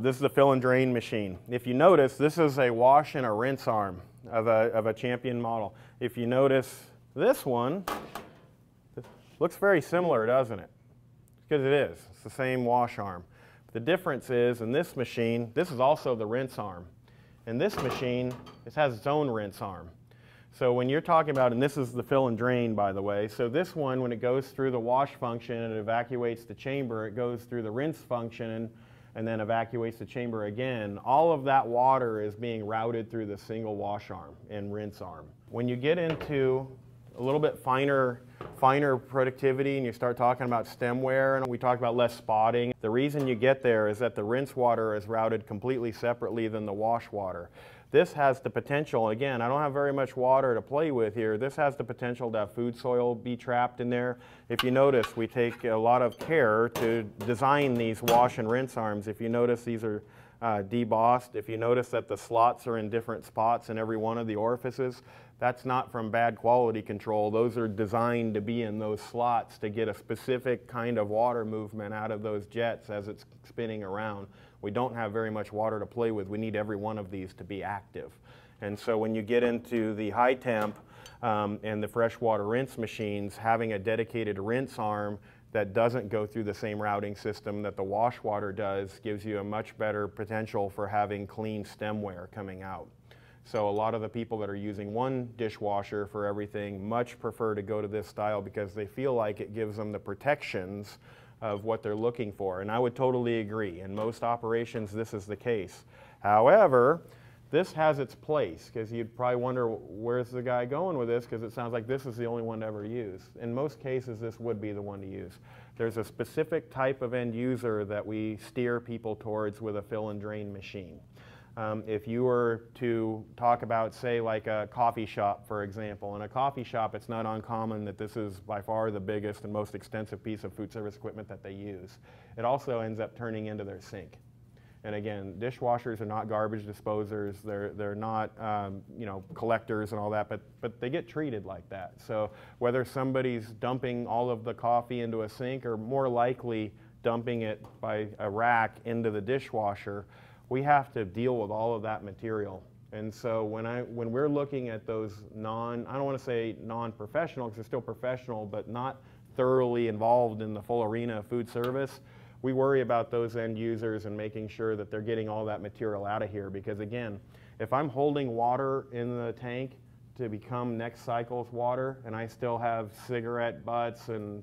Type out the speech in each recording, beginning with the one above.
This is the fill and drain machine. If you notice, this is a wash and a rinse arm of a Champion model. If you notice this one, it looks very similar, doesn't it? Because it is. It's the same wash arm. The difference is, in this machine, this is also the rinse arm. In this machine, it has its own rinse arm. So when you're talking about, and this is the fill and drain, by the way, so this one, when it goes through the wash function and it evacuates the chamber, it goes through the rinse function and then evacuates the chamber again. All of that water is being routed through the single wash arm and rinse arm. When you get into a little bit finer productivity and you start talking about stem wear, and we talked about less spotting, the reason you get there is that the rinse water is routed completely separately than the wash water. This has the potential, again, I don't have very much water to play with here, this has the potential to have food soil be trapped in there. If you notice, we take a lot of care to design these wash and rinse arms. If you notice, these are debossed. If you notice that the slots are in different spots in every one of the orifices, that's not from bad quality control. Those are designed to be in those slots to get a specific kind of water movement out of those jets as it's spinning around. We don't have very much water to play with. We need every one of these to be active. And so when you get into the high temp and the freshwater rinse machines, having a dedicated rinse arm that doesn't go through the same routing system that the wash water does gives you a much better potential for having clean stem wear coming out. So a lot of the people that are using one dishwasher for everything much prefer to go to this style because they feel like it gives them the protections of what they're looking for. And I would totally agree. In most operations, this is the case. However, this has its place, because you'd probably wonder, where's the guy going with this, because it sounds like this is the only one to ever use. In most cases, this would be the one to use. There's a specific type of end user that we steer people towards with a fill and drain machine. If you were to talk about, say, like a coffee shop, for example, in a coffee shop, it's not uncommon that this is by far the biggest and most extensive piece of food service equipment that they use. It also ends up turning into their sink. And again, dishwashers are not garbage disposers. They're not you know, collectors and all that, but they get treated like that. So whether somebody's dumping all of the coffee into a sink or more likely dumping it by a rack into the dishwasher, we have to deal with all of that material. And so when we're looking at those I don't want to say non-professional, because they're still professional, but not thoroughly involved in the full arena of food service, we worry about those end users and making sure that they're getting all that material out of here. Because again, if I'm holding water in the tank to become next cycle's water, and I still have cigarette butts and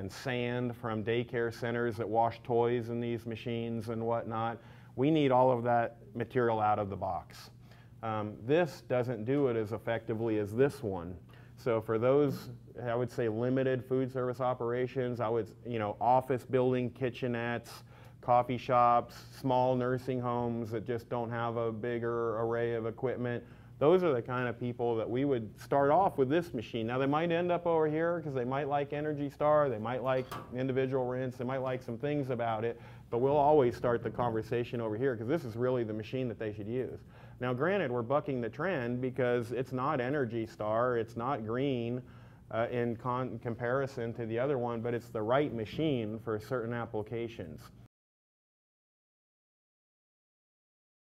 sand from daycare centers that wash toys in these machines and whatnot, we need all of that material out of the box. This doesn't do it as effectively as this one. So for those, I would say, limited food service operations, office building, kitchenettes, coffee shops, small nursing homes that just don't have a bigger array of equipment, those are the kind of people that we would start off with this machine. Now they might end up over here because they might like Energy Star, they might like individual rinse, they might like some things about it, but we'll always start the conversation over here because this is really the machine that they should use. Now granted, we're bucking the trend because it's not Energy Star, it's not green in comparison to the other one, but it's the right machine for certain applications.